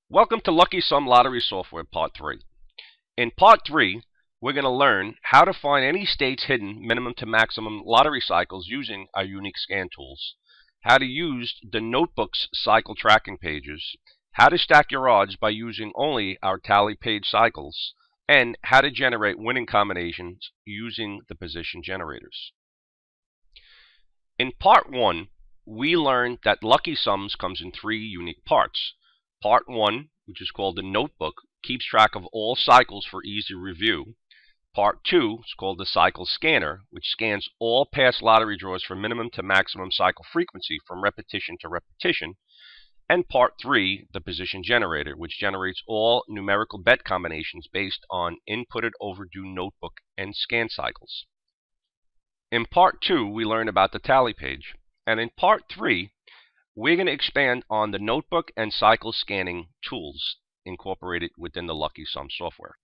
Welcome to Lucky Sum Lottery Software Part 3. In Part 3, we're going to learn how to find any state's hidden minimum to maximum lottery cycles using our unique scan tools, how to use the notebook's cycle tracking pages, how to stack your odds by using only our tally page cycles, and how to generate winning combinations using the position generators. In Part 1, we learned that Lucky Sums comes in three unique parts. Part 1, which is called the notebook, keeps track of all cycles for easy review. Part 2 is called the cycle scanner, which scans all past lottery draws from minimum to maximum cycle frequency from repetition to repetition. And Part 3, the position generator, which generates all numerical bet combinations based on inputted overdue notebook and scan cycles. In Part 2, we learned about the tally page. And in Part 3, we're going to expand on the notebook and cycle scanning tools incorporated within the Lucky Sum software.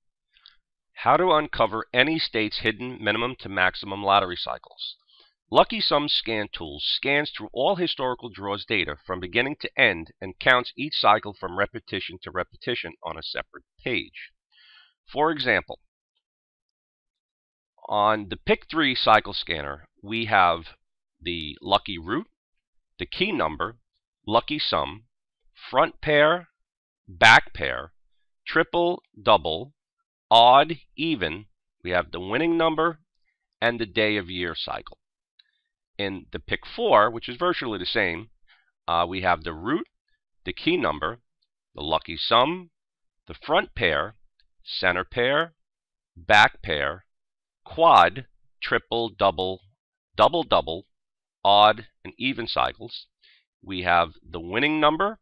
How to uncover any state's hidden minimum to maximum lottery cycles. Lucky Sum scan tools scans through all historical draws data from beginning to end and counts each cycle from repetition to repetition on a separate page. For example, on the Pick 3 cycle scanner, we have the lucky root, the key number, lucky sum, front pair, back pair, triple, double, odd, even. We have the winning number and the day of year cycle. In the Pick 4, which is virtually the same, we have the root, the key number, the lucky sum, the front pair, center pair, back pair, quad, triple, double, double, double, odd, and even cycles. We have the winning number,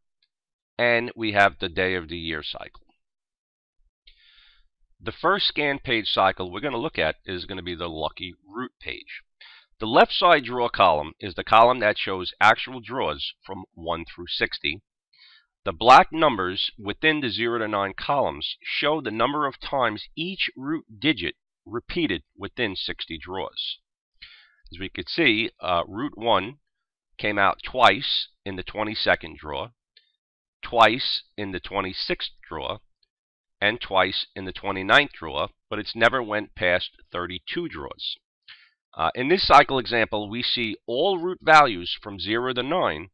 and we have the day of the year cycle. The first scan page cycle we're going to look at is going to be the lucky root page. The left side draw column is the column that shows actual draws from 1 through 60. The black numbers within the 0 to 9 columns show the number of times each root digit repeated within 60 draws. As we could see, root 1 came out twice in the 22nd draw, twice in the 26th draw, and twice in the 29th draw, but it's never went past 32 draws. In this cycle example, we see all root values from 0 to 9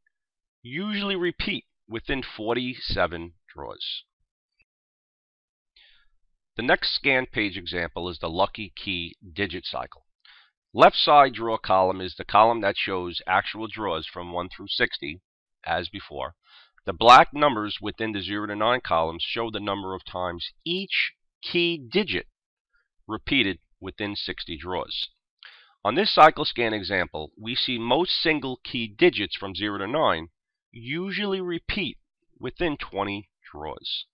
usually repeat within 47 draws. The next scan page example is the lucky key digit cycle. Left side draw column is the column that shows actual draws from 1 through 60, as before. The black numbers within the 0 to 9 columns show the number of times each key digit repeated within 60 draws. On this cycle scan example, we see most single key digits from 0 to 9 usually repeat within 20 draws.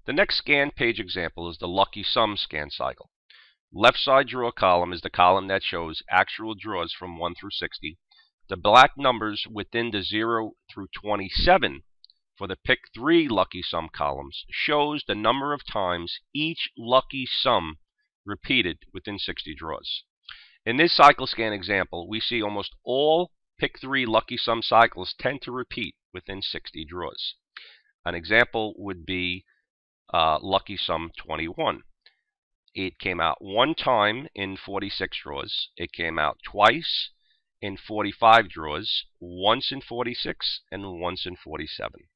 The next scan page example is the lucky sum scan cycle. Left side draw column is the column that shows actual draws from 1 through 60. The black numbers within the 0 through 27 for the Pick 3 lucky sum columns shows the number of times each lucky sum repeated within 60 draws. In this cycle scan example, we see almost all Pick 3 lucky sum cycles tend to repeat within 60 draws. An example would be lucky sum 21. It came out one time in 46 draws. It came out twice in 45 draws, once in 46, and once in 47.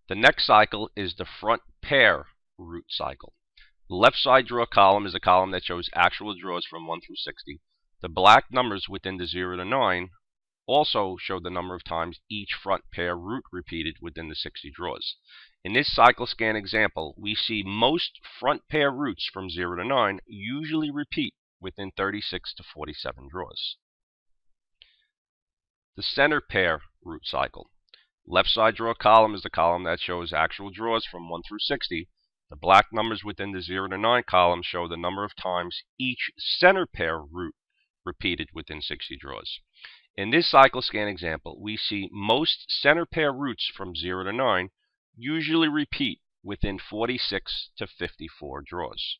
The next cycle is the front pair root cycle. The left side draw column is a column that shows actual draws from 1 through 60. The black numbers within the 0 to 9 also show the number of times each front pair root repeated within the 60 draws. In this cycle scan example, we see most front pair roots from 0 to 9 usually repeat within 36 to 47 draws. The center pair root cycle. Left side draw column is the column that shows actual draws from 1 through 60. The black numbers within the 0 to 9 column show the number of times each center pair root repeated within 60 draws. In this cycle scan example, we see most center pair roots from 0 to 9 usually repeat within 46 to 54 draws.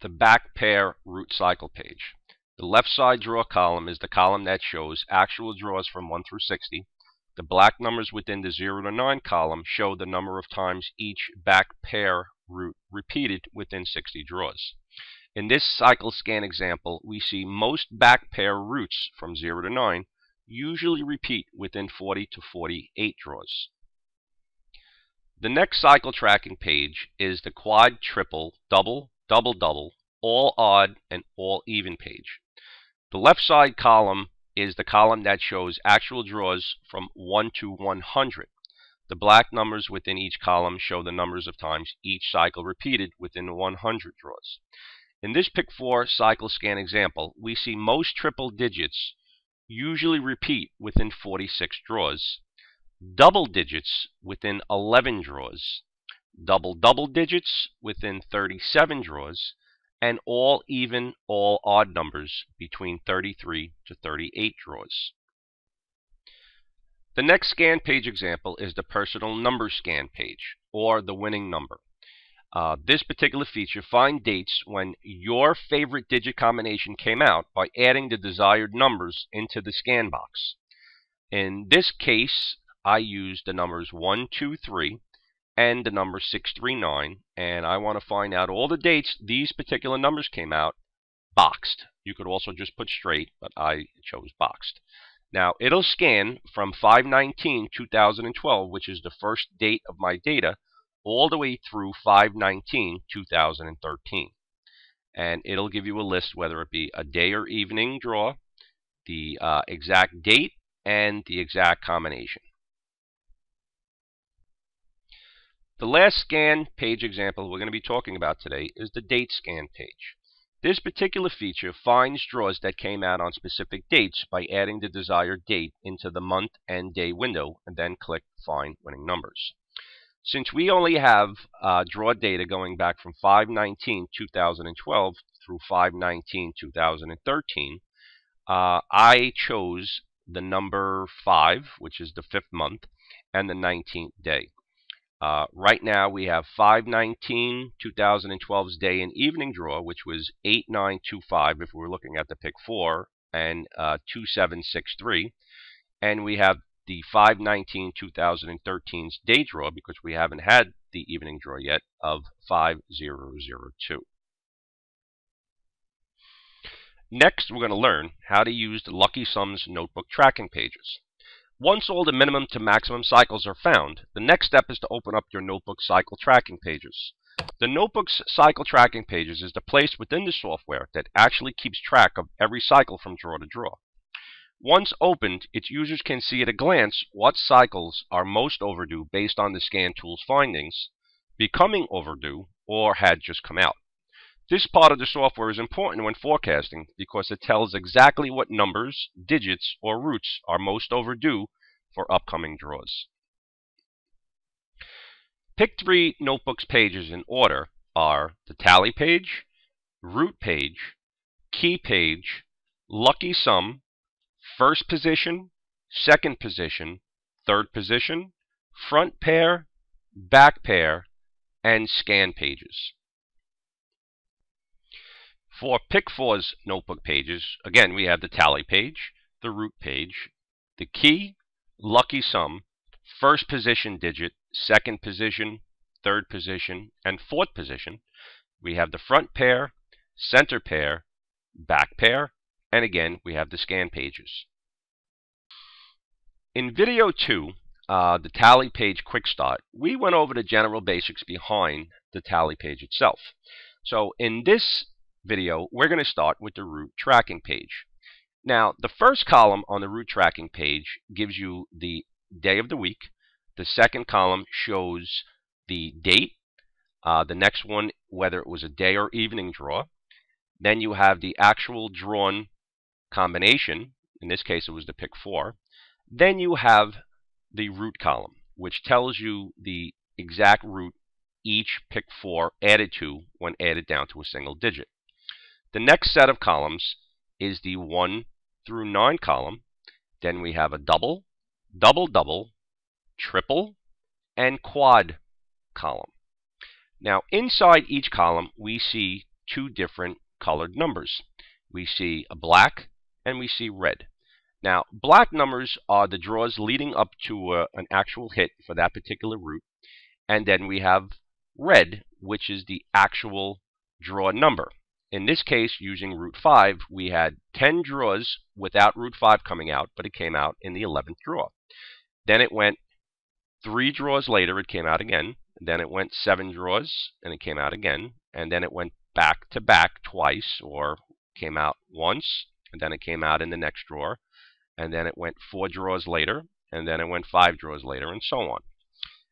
The back pair root cycle page. The left side draw column is the column that shows actual draws from 1 through 60. The black numbers within the 0 to 9 column show the number of times each back pair root repeated within 60 draws. In this cycle scan example, we see most back pair roots from 0 to 9 usually repeat within 40 to 48 draws. The next cycle tracking page is the quad, triple, double, double, double, all odd, and all even page. The left side column is the column that shows actual draws from 1 to 100. The black numbers within each column show the numbers of times each cycle repeated within 100 draws. In this Pick 4 cycle scan example, we see most triple digits usually repeat within 46 draws, double digits within 11 draws, double digits within 37 draws, and all even, all odd numbers between 33 to 38 draws. The next scan page example is the personal number scan page, or the winning number. This particular feature finds dates when your favorite digit combination came out by adding the desired numbers into the scan box. In this case, I used the numbers 1, 2, 3 and the number 639, and I want to find out all the dates these particular numbers came out boxed. You could also just put straight, but I chose boxed. Now, it'll scan from 5/19/2012, which is the first date of my data, all the way through 5/19/2013. And it'll give you a list, whether it be a day or evening draw, the exact date, and the exact combination. The last scan page example we're going to be talking about today is the date scan page. This particular feature finds draws that came out on specific dates by adding the desired date into the month and day window, and then click Find Winning Numbers. Since we only have draw data going back from 5/19/2012 through 5/19/2013, I chose the number 5, which is the 5th month, and the 19th day. Right now we have 5/19/2012's day and evening draw, which was 8925 if we were looking at the Pick 4, and 2763. And we have the 5/19/2013's day draw, because we haven't had the evening draw yet, of 5002. Next, we're going to learn how to use the Lucky Sumz notebook tracking pages. Once all the minimum to maximum cycles are found, the next step is to open up your notebook cycle tracking pages. The notebook's cycle tracking pages is the place within the software that actually keeps track of every cycle from draw to draw. Once opened, its users can see at a glance what cycles are most overdue based on the scan tool's findings, becoming overdue, or had just come out. This part of the software is important when forecasting because it tells exactly what numbers, digits, or roots are most overdue for upcoming draws. Pick 3 notebooks pages in order are the tally page, root page, key page, lucky sum, first position, second position, third position, front pair, back pair, and scan pages. For Pick 4's notebook pages, again, we have the tally page, the root page, the key, lucky sum, first position digit, second position, third position, and fourth position. We have the front pair, center pair, back pair, and again, we have the scan pages. In video 2, the tally page quick start, we went over the general basics behind the tally page itself. So in this video, we're going to start with the root tracking page. Now, the first column on the root tracking page gives you the day of the week. The second column shows the date. The next one, whether it was a day or evening draw. Then you have the actual drawn combination. In this case, it was the Pick 4. Then you have the root column, which tells you the exact root each Pick 4 added to when added down to a single digit. The next set of columns is the 1 through 9 column. Then we have a double, double, double, triple, and quad column. Now, inside each column, we see 2 different colored numbers. We see a black and we see red. Now, black numbers are the draws leading up to an actual hit for that particular route. And then we have red, which is the actual draw number. In this case, using route 5, we had 10 draws without route 5 coming out, but it came out in the 11th draw. Then it went 3 draws later, it came out again. Then it went 7 draws, and it came out again. And then it went back to back twice, or came out once, and then it came out in the next drawer. And then it went 4 draws later, and then it went 5 draws later, and so on.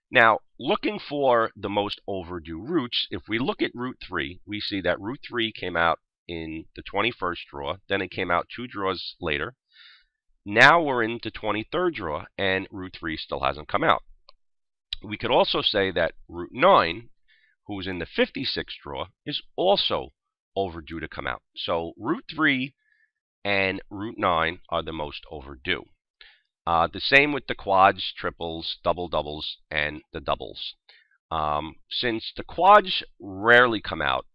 Now, looking for the most overdue routes, if we look at route 3, we see that route 3 came out in the 21st draw, then it came out 2 draws later. Now we're in the 23rd draw, and route 3 still hasn't come out. We could also say that route 9, who's in the 56th draw, is also overdue to come out. So route 3 and route 9 are the most overdue. The same with the quads, triples, doubles, and the doubles. Since the quads rarely come out,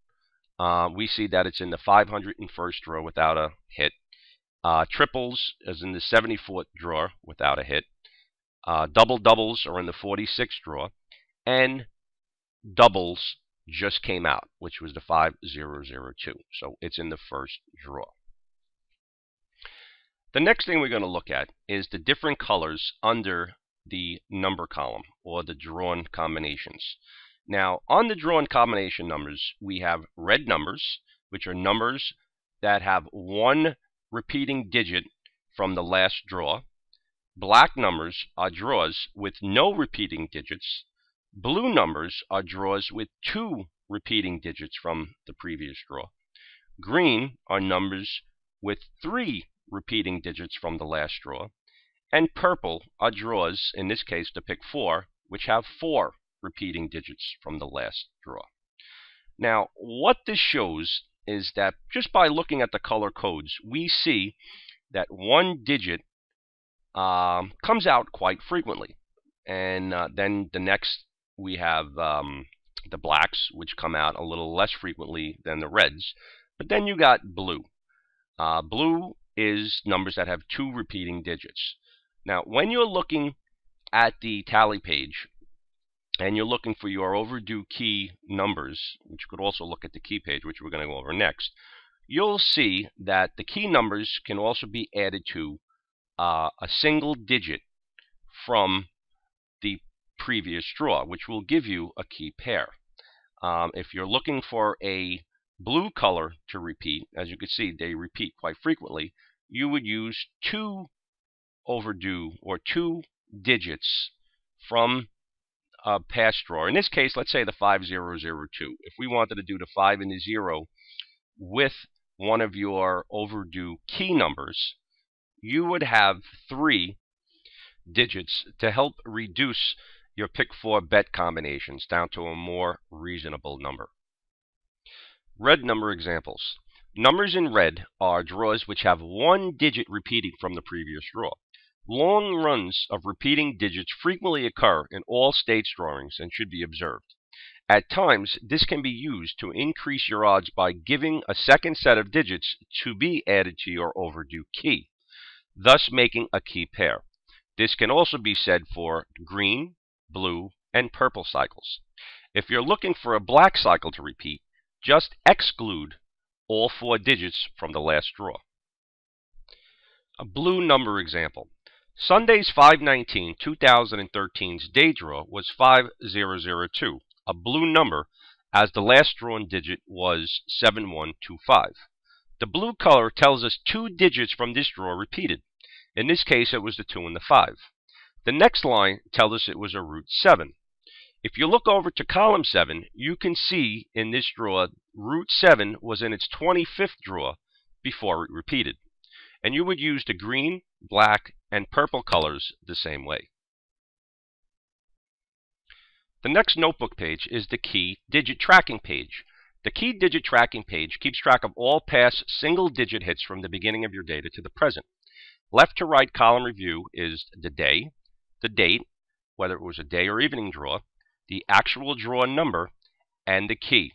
we see that it's in the 501st draw without a hit. Triples is in the 74th draw without a hit. Doubles are in the 46th draw. And doubles just came out, which was the 5002. So it's in the first draw. The next thing we're going to look at is the different colors under the number column, or the drawn combinations. Now, on the drawn combination numbers, we have red numbers, which are numbers that have one repeating digit from the last draw. Black numbers are draws with no repeating digits. Blue numbers are draws with 2 repeating digits from the previous draw. Green are numbers with 3 repeating digits from the last draw. And purple are draws, in this case to pick 4, which have 4 repeating digits from the last draw. Now, what this shows is that just by looking at the color codes, we see that one digit comes out quite frequently. And then the next we have the blacks, which come out a little less frequently than the reds. But then you got blue. Blue is numbers that have 2 repeating digits. Now, when you're looking at the tally page and you're looking for your overdue key numbers, which you could also look at the key page, which we're going to go over next, you'll see that the key numbers can also be added to a single digit from the previous draw, which will give you a key pair. If you're looking for a blue color to repeat, as you can see, they repeat quite frequently, you would use 2 overdue or 2 digits from a past draw. In this case, let's say the 5002. If we wanted to do the 5 and the 0 with one of your overdue key numbers, you would have 3 digits to help reduce your pick 4 bet combinations down to a more reasonable number. Red number examples. Numbers in red are draws which have 1 digit repeating from the previous draw. Long runs of repeating digits frequently occur in all states drawings and should be observed. At times, this can be used to increase your odds by giving a second set of digits to be added to your overdue key, thus making a key pair. This can also be said for green, blue, and purple cycles. If you're looking for a black cycle to repeat, just exclude all 4 digits from the last draw. A blue number example. Sunday's 5/19/2013's day draw was 5002, a blue number, as the last drawn digit was 7125. The blue color tells us 2 digits from this draw repeated. In this case, it was the 2 and the 5. The next line tells us it was a route 7. If you look over to column 7, you can see in this draw, route 7 was in its 25th draw before it repeated. And you would use the green, black, and purple colors the same way. The next notebook page is the key digit tracking page. The key digit tracking page keeps track of all past single-digit hits from the beginning of your data to the present. Left to right column review is the day, the date, whether it was a day or evening draw, the actual draw number, and the key.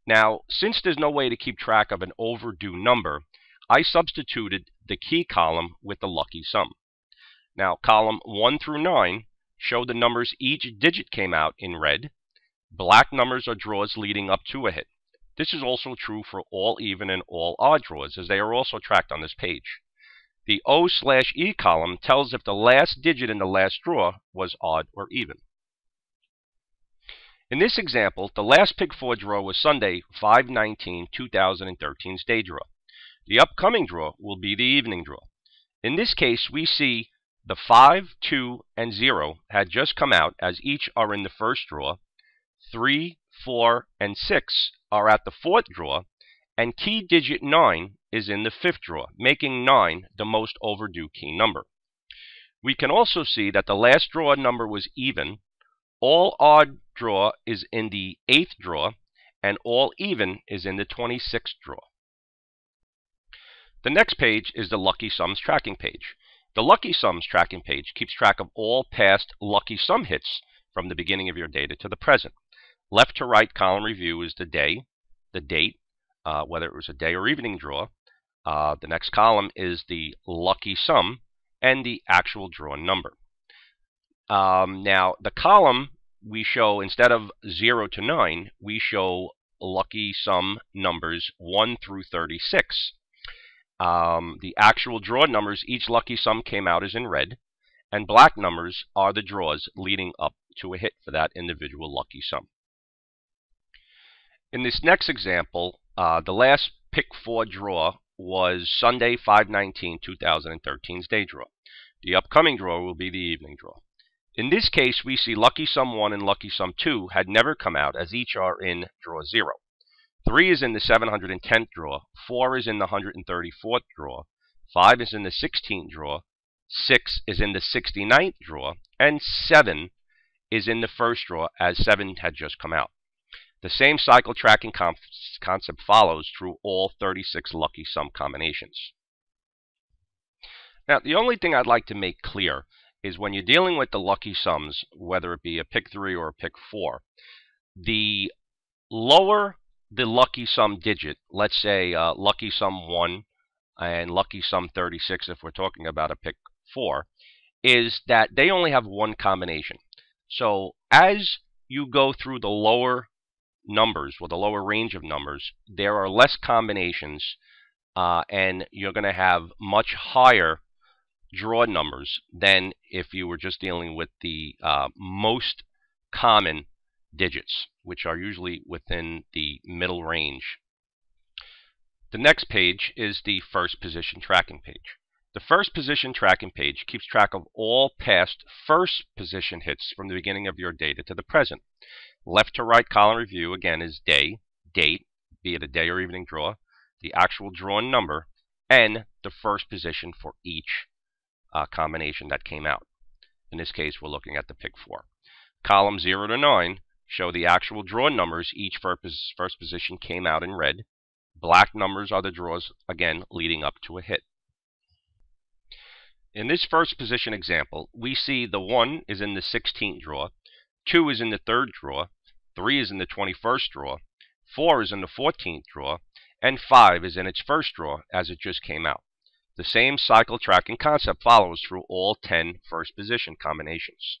Now, since there's no way to keep track of an overdue number, I substituted the key column with the lucky sum. Now, column 1 through 9 show the numbers each digit came out in red. Black numbers are draws leading up to a hit. This is also true for all even and all odd draws, as they are also tracked on this page. The O/E column tells if the last digit in the last draw was odd or even. In this example, the last Pick 4 draw was Sunday, 5/19/2013's day draw. The upcoming draw will be the evening draw. In this case, we see the 5, 2, and 0 had just come out, as each are in the first draw. 3, 4, and 6 are at the fourth draw, and key digit 9 is in the fifth draw, making 9 the most overdue key number. We can also see that the last draw number was even, all odd draw is in the 8th draw, and all even is in the 26th draw. The next page is the Lucky Sums tracking page. The Lucky Sums tracking page keeps track of all past Lucky Sum hits from the beginning of your data to the present. Left to right column review is the day, the date, whether it was a day or evening draw. The next column is the lucky sum and the actual draw number. Now, the column we show, instead of 0 to 9, we show lucky sum numbers 1 through 36. The actual draw numbers, each lucky sum came out is in red, and black numbers are the draws leading up to a hit for that individual lucky sum. In this next example, the last Pick 4 draw was Sunday, 5/19/2013's day draw. The upcoming draw will be the evening draw. In this case, we see Lucky Sum 1 and Lucky Sum 2 had never come out, as each are in draw 0. 3 is in the 710th draw, 4 is in the 134th draw, 5 is in the 16th draw, 6 is in the 69th draw, and 7 is in the first draw, as 7 had just come out. The same cycle tracking concept follows through all 36 lucky sum combinations. Now, the only thing I'd like to make clear is when you're dealing with the lucky sums, whether it be a Pick 3 or a Pick 4, the lower the lucky sum digit, let's say lucky sum 1 and lucky sum 36 if we're talking about a Pick 4, is that they only have one combination. So as you go through the lower numbers, with a lower range of numbers, there are less combinations, and you're going to have much higher draw numbers than if you were just dealing with the most common digits, which are usually within the middle range. The next page is the first position tracking page. The first position tracking page keeps track of all past first position hits from the beginning of your data to the present. Left to right column review, again, is day, date, be it a day or evening draw, the actual drawn number, and the first position for each combination that came out. In this case, we're looking at the Pick 4. Column 0 to 9 show the actual drawn numbers. Each first position came out in red. Black numbers are the draws, again, leading up to a hit. In this first position example, we see the 1 is in the 16th draw, 2 is in the 3rd draw, 3 is in the 21st draw, 4 is in the 14th draw, and 5 is in its first draw as it just came out. The same cycle tracking concept follows through all 10 first position combinations.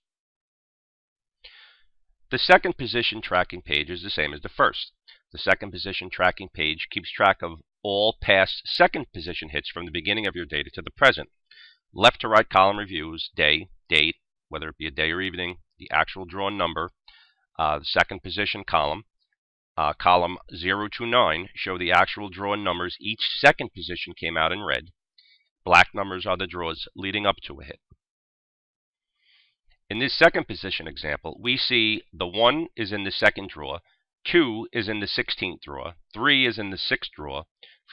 The second position tracking page is the same as the first. The second position tracking page keeps track of all past second position hits from the beginning of your data to the present. Left to right column reviews day, date, whether it be a day or evening, the actual drawn number, the second position column. Column 0 to 9 show the actual drawn numbers. Each second position came out in red. Black numbers are the draws leading up to a hit. In this second position example, we see the 1 is in the 2nd draw, 2 is in the 16th draw, 3 is in the 6th draw,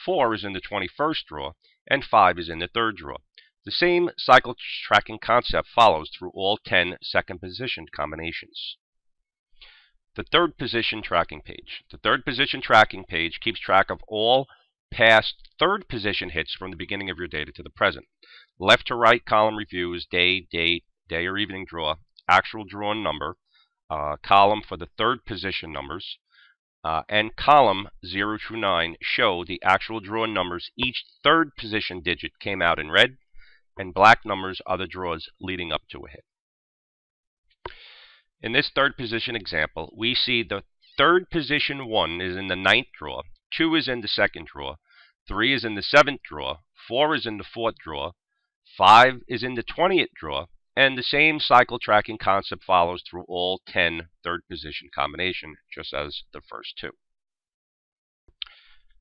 4 is in the 21st draw, and 5 is in the 3rd draw. The same cycle tracking concept follows through all 10 second position combinations. The third position tracking page. The third position tracking page keeps track of all past third position hits from the beginning of your data to the present. Left to right column review is day, date, day or evening draw, actual drawn number, column for the third position numbers, and column 0 through 9 show the actual draw numbers. Each third position digit came out in red, and black numbers are the draws leading up to a hit. In this third position example, we see the third position 1 is in the 9th draw, 2 is in the 2nd draw, 3 is in the 7th draw, 4 is in the 4th draw, 5 is in the 20th draw, and the same cycle tracking concept follows through all 10 third position combinations, just as the first 2.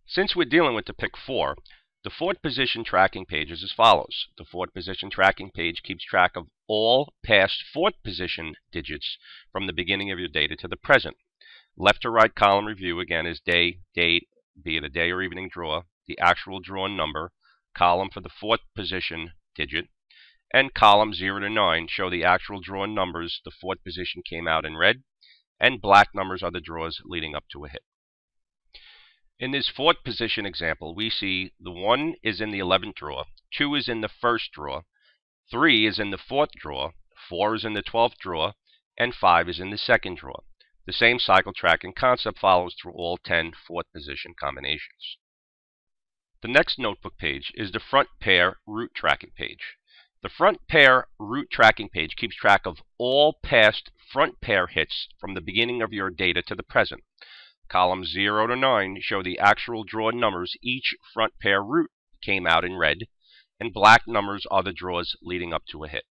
Since we're dealing with the pick 4, the fourth position tracking page is as follows. The fourth position tracking page keeps track of all past fourth position digits from the beginning of your data to the present. Left to right column review again is day, date, be it a day or evening draw, the actual drawn number, column for the fourth position digit, and column 0 to 9 show the actual drawn numbers. The fourth position came out in red, and black numbers are the draws leading up to a hit. In this fourth position example, we see the 1 is in the 11th draw, 2 is in the 1st draw, 3 is in the 4th draw, 4 is in the 12th draw, and 5 is in the 2nd draw. The same cycle tracking concept follows through all 10 fourth position combinations. The next notebook page is the front pair route tracking page. The front pair route tracking page keeps track of all past front pair hits from the beginning of your data to the present. Columns 0 to 9 show the actual draw numbers. Each front pair route came out in red, and black numbers are the draws leading up to a hit.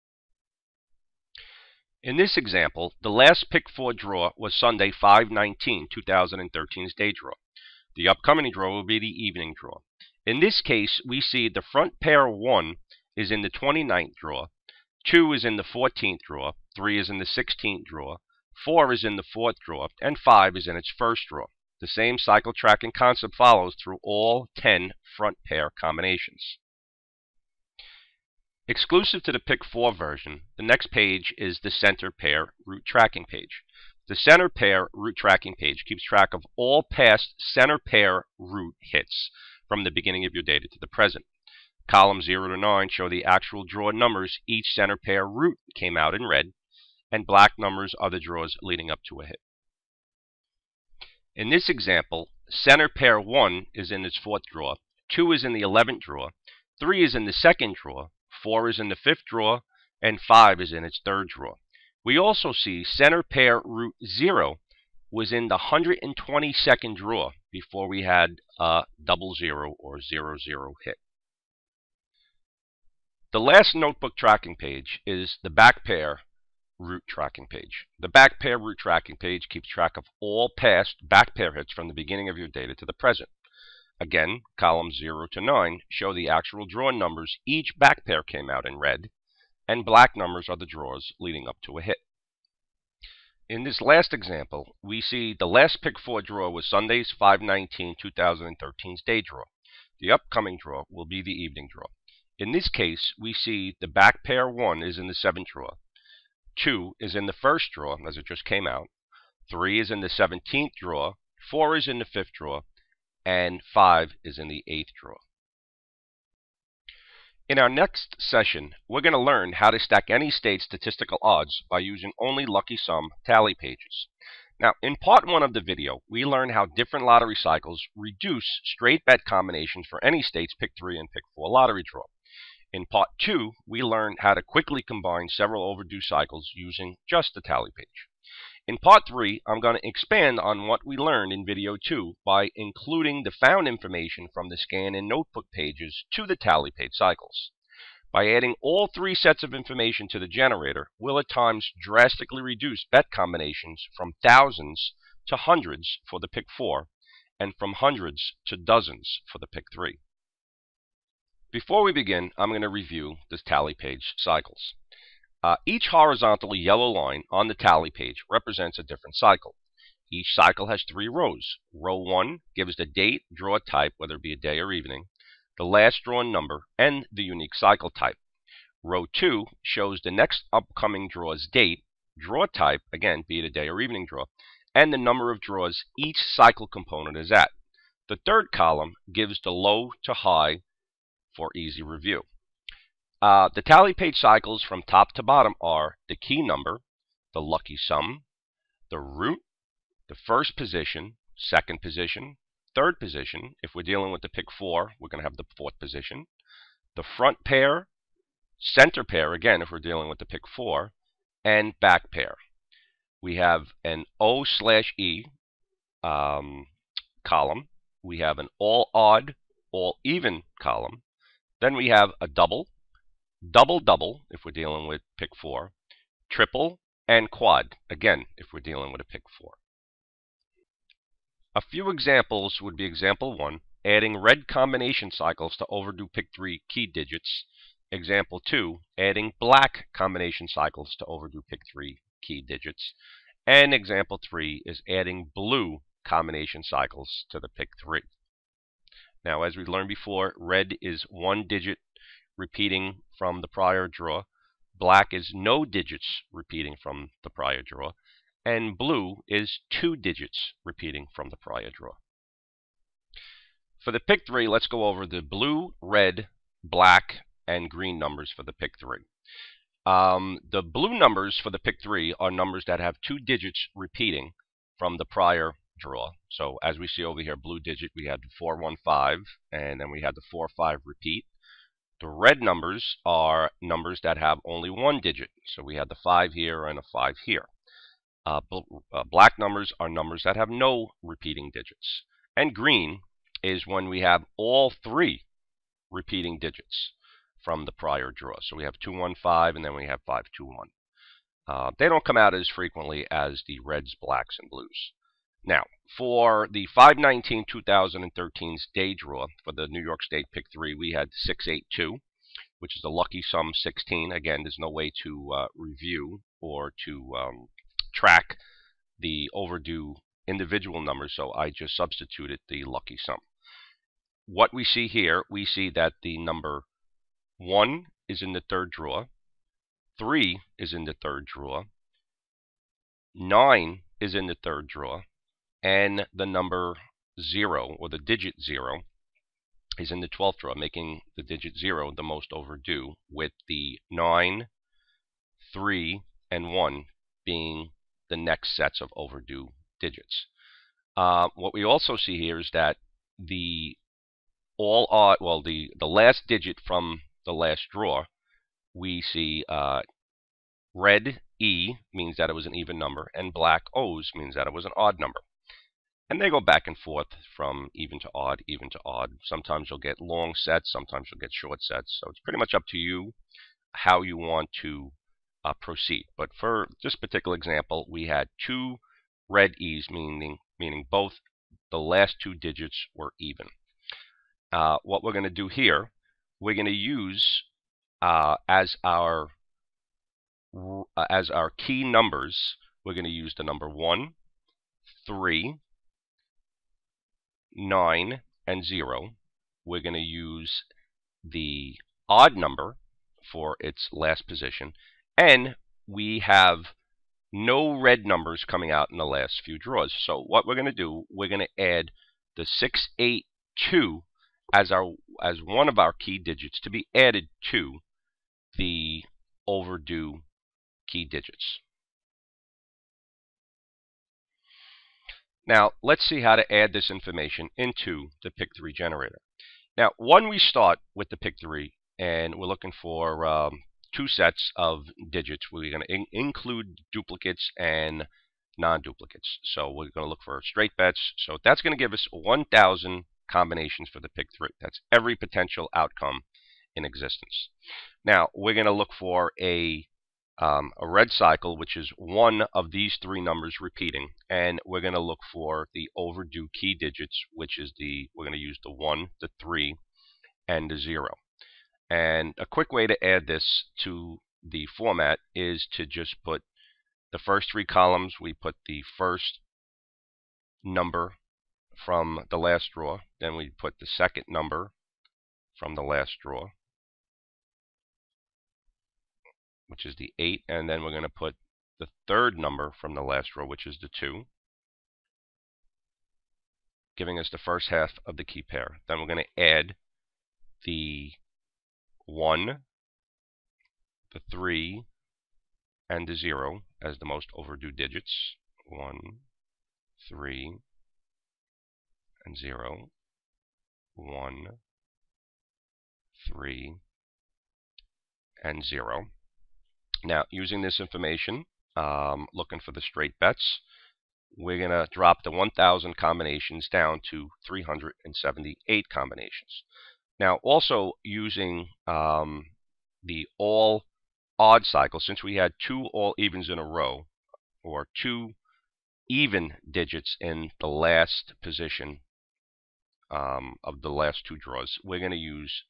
In this example, the last pick 4 draw was Sunday 5/19/2013's day draw. The upcoming draw will be the evening draw. In this case, we see the front pair 1 is in the 29th draw, 2 is in the 14th draw, 3 is in the 16th draw, 4 is in the 4th draw, and 5 is in its first draw. The same cycle tracking concept follows through all 10 front pair combinations. Exclusive to the pick 4 version, the next page is the center pair route tracking page. The center pair route tracking page keeps track of all past center pair route hits from the beginning of your data to the present. Columns 0 to 9 show the actual draw numbers. Each center pair route came out in red, and black numbers are the draws leading up to a hit. In this example, center pair 1 is in its 4th draw, 2 is in the 11th draw, 3 is in the 2nd draw, 4 is in the 5th draw, and 5 is in its 3rd draw. We also see center pair route 0 was in the 122nd draw before we had a 00 or 00 hit. The last notebook tracking page is the back pair route tracking page. The back pair route tracking page keeps track of all past back pair hits from the beginning of your data to the present. Again, columns 0 to 9 show the actual draw numbers. Each back pair came out in red, and black numbers are the draws leading up to a hit. In this last example, we see the last pick 4 draw was Sunday's 5/19/2013's day draw. The upcoming draw will be the evening draw. In this case, we see the back pair 1 is in the 7th draw, 2 is in the 1st draw, as it just came out, 3 is in the 17th draw, 4 is in the 5th draw, and 5 is in the 8th draw. In our next session, we're going to learn how to stack any state's statistical odds by using only lucky sum tally pages. Now, in part 1 of the video, we learned how different lottery cycles reduce straight bet combinations for any state's pick 3 and pick 4 lottery draw. In part 2, we learned how to quickly combine several overdue cycles using just the tally page. In part 3, I'm going to expand on what we learned in video 2 by including the found information from the scan and notebook pages to the tally page cycles. By adding all 3 sets of information to the generator, we'll at times drastically reduce bet combinations from thousands to hundreds for the pick 4 and from hundreds to dozens for the pick 3. Before we begin, I'm going to review the tally page cycles. Each horizontal yellow line on the tally page represents a different cycle. Each cycle has 3 rows. Row 1 gives the date, draw type, whether it be a day or evening, the last drawn number, and the unique cycle type. Row 2 shows the next upcoming draw's date, draw type, again, be it a day or evening draw, and the number of draws each cycle component is at. The third column gives the low to high for easy review. The tally page cycles from top to bottom are the key number, the lucky sum, the route, the first position, second position. Third position, if we're dealing with the pick 4, we're going to have the fourth position. The front pair, center pair, again, if we're dealing with the pick 4, and back pair. We have an O/E column. We have an all odd, all even column. Then we have a double, double, if we're dealing with pick 4, triple, and quad, again, if we're dealing with a pick 4. A few examples would be example 1, adding red combination cycles to overdue pick 3 key digits. Example 2, adding black combination cycles to overdue pick 3 key digits. And example 3 is adding blue combination cycles to the pick 3. Now, as we learned before, red is 1 digit repeating from the prior draw. Black is no digits repeating from the prior draw. And blue is 2 digits repeating from the prior draw. For the pick 3, let's go over the blue, red, black, and green numbers for the pick 3. The blue numbers for the pick 3 are numbers that have 2 digits repeating from the prior draw. So as we see over here, blue digit, we had the 415, and then we had the 45 repeat. The red numbers are numbers that have only 1 digit. So we had the 5 here and a 5 here. Black numbers are numbers that have no repeating digits. And green is when we have all 3 repeating digits from the prior draw. So we have 215 and then we have 521. They don't come out as frequently as the reds, blacks, and blues. Now, for the 5/19/2013's day draw for the New York State pick 3, we had 682, which is a lucky sum 16. Again, there's no way to review or to track the overdue individual numbers, so I just substituted the lucky sum. What we see here, we see that the number 1 is in the third draw, 3 is in the third draw, 9 is in the third draw, and the number 0, or the digit 0, is in the 12th draw, making the digit 0 the most overdue, with the 9, 3, and 1 being the next sets of overdue digits. What we also see here is that the last digit from the last draw, we see red E means that it was an even number, and black O's means that it was an odd number. And they go back and forth from even to odd, even to odd. Sometimes you'll get long sets, sometimes you'll get short sets. So it's pretty much up to you how you want to proceed. But for this particular example, we had 2 red E's, meaning both the last 2 digits were even. What we're going to do here, we're going to use as our key numbers, we're going to use the number 1, 3, 9, and 0. We're going to use the odd number for its last position, and we have no red numbers coming out in the last few draws. So what we're going to do, we're going to add the 682 as one of our key digits to be added to the overdue key digits. Now, let's see how to add this information into the pick 3 generator. Now, when we start with the pick 3 and we're looking for 2 sets of digits, we're going to include duplicates and non-duplicates. So we're going to look for straight bets. So that's going to give us 1,000 combinations for the pick 3. That's every potential outcome in existence. Now, we're going to look for a red cycle, which is one of these 3 numbers repeating, and we're going to look for the overdue key digits, which is we're going to use the 1, the 3, and the 0. And a quick way to add this to the format is to just put the first 3 columns, we put the first number from the last draw, then we put the second number from the last draw, which is the 8, and then we're going to put the third number from the last row, which is the 2, giving us the first half of the key pair. Then we're going to add the 1, the 3, and the 0 as the most overdue digits. 1, 3, and 0, 1, 3, and 0. Now, using this information, looking for the straight bets, we're going to drop the 1,000 combinations down to 378 combinations. Now, also using the all odd cycle, since we had 2 all evens in a row, or 2 even digits in the last position of the last 2 draws, we're going to use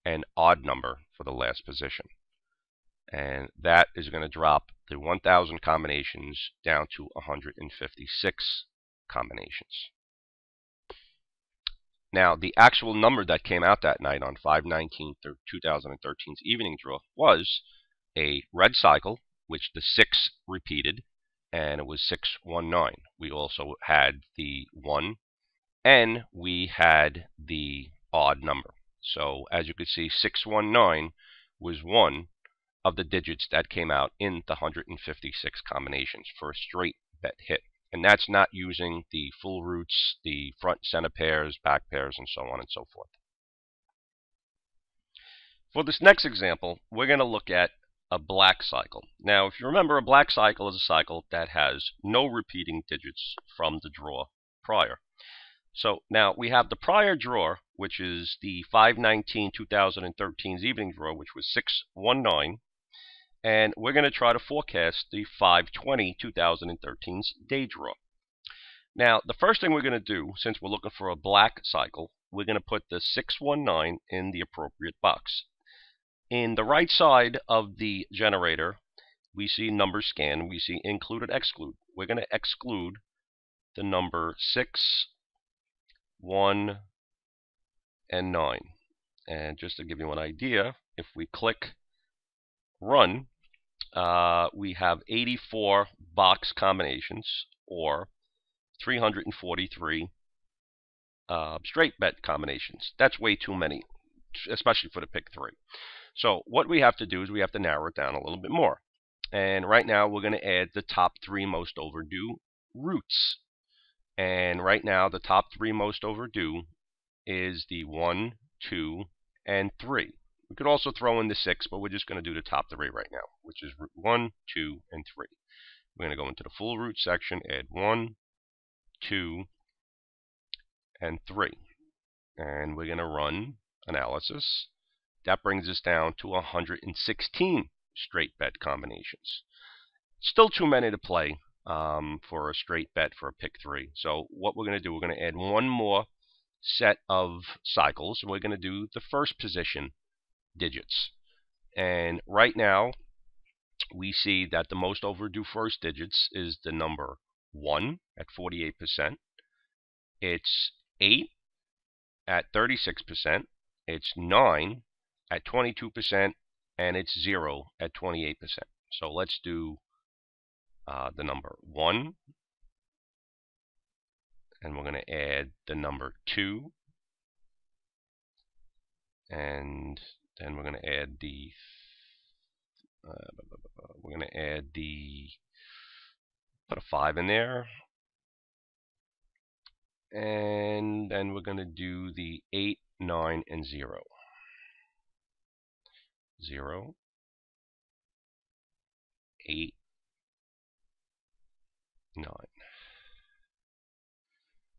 an odd number for the last position. And that is going to drop the 1,000 combinations down to 156 combinations. Now, the actual number that came out that night on 5/19/2013's evening draw was a red cycle, which the 6 repeated, and it was 619. We also had the 1, and we had the odd number. So, as you can see, 619 was one of the digits that came out in the 156 combinations for a straight bet hit. And that's not using the full roots, the front center pairs, back pairs, and so on and so forth. For this next example, we're going to look at a black cycle. Now, if you remember, a black cycle is a cycle that has no repeating digits from the draw prior. So now we have the prior draw, which is the 5/19/2013's evening draw, which was 619. And we're going to try to forecast the 5/20/2013's day draw. Now, the first thing we're going to do, since we're looking for a black cycle, we're going to put the 619 in the appropriate box. In the right side of the generator, we see number scan. We see include and exclude. We're going to exclude the number 6, 1, and 9. And just to give you an idea, if we click run, we have 84 box combinations, or 343 straight bet combinations. That's way too many, especially for the pick 3. So what we have to do is we have to narrow it down a little bit more. And right now we're going to add the top 3 most overdue roots. And right now the top 3 most overdue is the 1, 2, and 3. We could also throw in the 6, but we're just going to do the top 3 right now, which is root 1, 2, and 3. We're going to go into the full root section, add 1, 2, and 3. And we're going to run analysis. That brings us down to 116 straight bet combinations. Still too many to play for a straight bet for a pick 3. So what we're going to do, we're going to add one more set of cycles. We're going to do the first position digits. And right now we see that the most overdue first digits is the number 1 at 48%. It's 8 at 36%. It's 9 at 22%, and it's 0 at 28%. So let's do the number 1, and we're going to add the number 2, and then we're going to add the put a 5 in there, and then we're going to do the 8, 9, and 0. 0, 8, 9.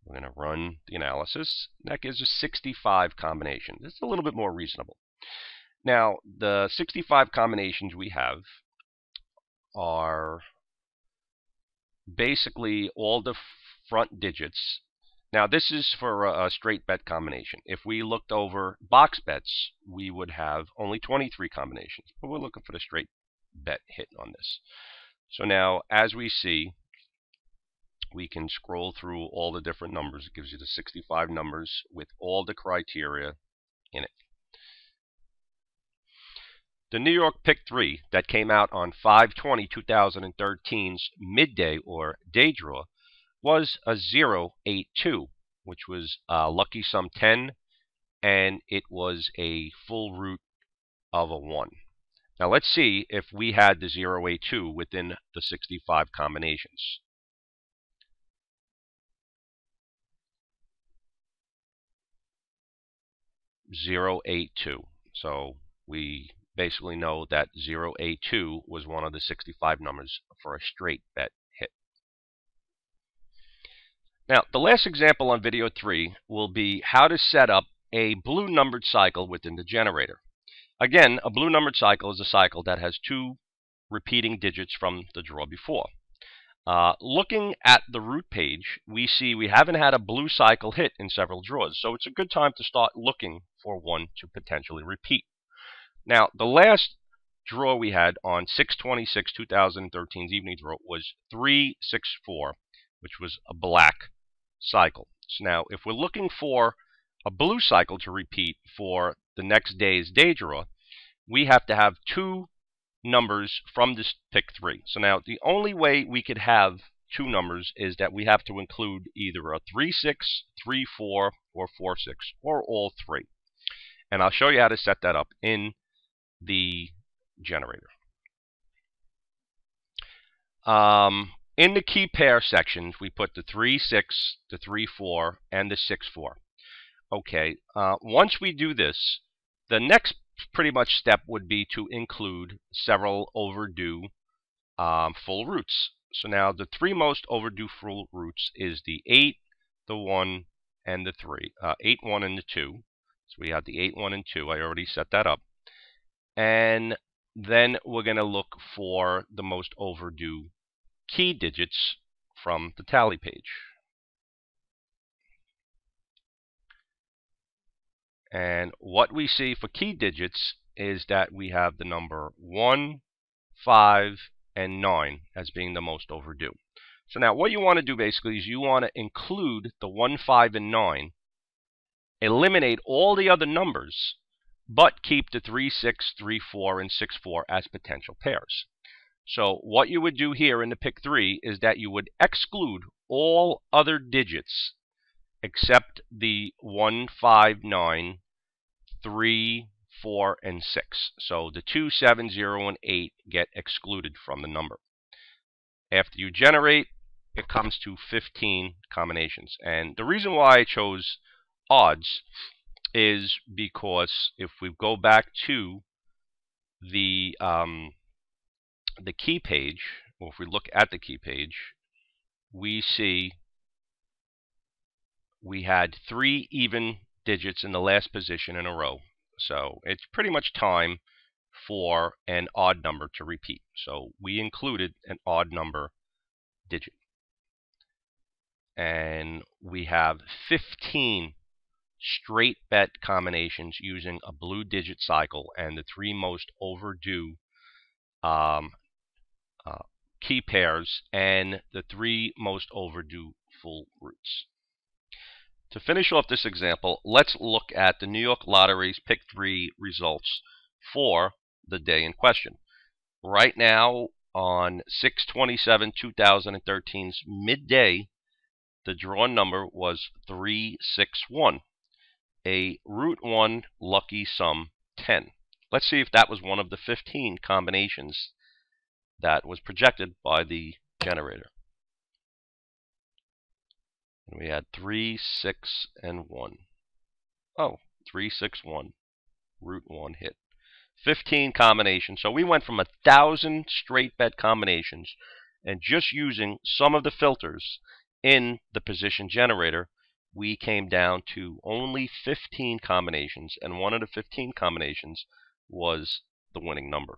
We're going to run the analysis. That gives us 65 combinations. It's a little bit more reasonable. Now, the 65 combinations we have are basically all the front digits. Now, this is for a straight bet combination. If we looked over box bets, we would have only 23 combinations. But we're looking for the straight bet hit on this. So now, as we see, we can scroll through all the different numbers. It gives you the 65 numbers with all the criteria in it. The New York Pick 3 that came out on 5/20/2013's midday or day draw was a 082, which was lucky sum 10, and it was a full root of a 1. Now let's see if we had the 082 within the 65 combinations. 082. So we basically know that 082 was one of the 65 numbers for a straight bet hit. Now, the last example on video 3 will be how to set up a blue numbered cycle within the generator. Again, a blue numbered cycle is a cycle that has two repeating digits from the draw before. Looking at the root page, we see we haven't had a blue cycle hit in several draws, so it's a good time to start looking for one to potentially repeat. Now, the last draw we had on 6/26/2013's evening draw was 364, which was a black cycle. So now, if we're looking for a blue cycle to repeat for the next day's day draw, we have to have two numbers from this pick 3. So now the only way we could have two numbers is that we have to include either a 3-6, 3-4, or 4-6, or all three. And I'll show you how to set that up in the generator. In the key pair sections, we put the 3-6, the 3-4, and the 6-4. Okay, once we do this, the next pretty much step would be to include several overdue full roots. So now the three most overdue full roots is the 8, the 1, and the 3. 8, 1, and the 2. So we have the 8, 1, and 2. I already set that up. And then we're going to look for the most overdue key digits from the tally page. And what we see for key digits is that we have the number 1, 5, and 9 as being the most overdue. So now what you want to do basically is you want to include the 1, 5, and 9, eliminate all the other numbers, but keep the 3, 6, 3, 4, and 6, 4 as potential pairs. So what you would do here in the pick 3 is that you would exclude all other digits except the 1, 5, 9, 3, 4, and 6. So the 2, 7, 0, and 8 get excluded from the number. After you generate, it comes to 15 combinations. And the reason why I chose odds is because if we go back to the key page, or if we look at the key page, we see we had 3 even digits in the last position in a row. So it's pretty much time for an odd number to repeat. So we included an odd number digit. And we have 15 straight bet combinations using a blue digit cycle and the three most overdue key pairs and the three most overdue full roots. To finish off this example, let's look at the New York Lottery's Pick 3 results for the day in question. Right now, on 6/27/2013's midday, the draw number was 361, a root 1 lucky sum 10. Let's see if that was one of the 15 combinations that was projected by the generator. And we had 3, 6, and 1. Oh, 3, 6, 1. Root 1 hit. 15 combinations. So we went from 1,000 straight bet combinations, and just using some of the filters in the position generator, we came down to only 15 combinations, and one of the 15 combinations was the winning number.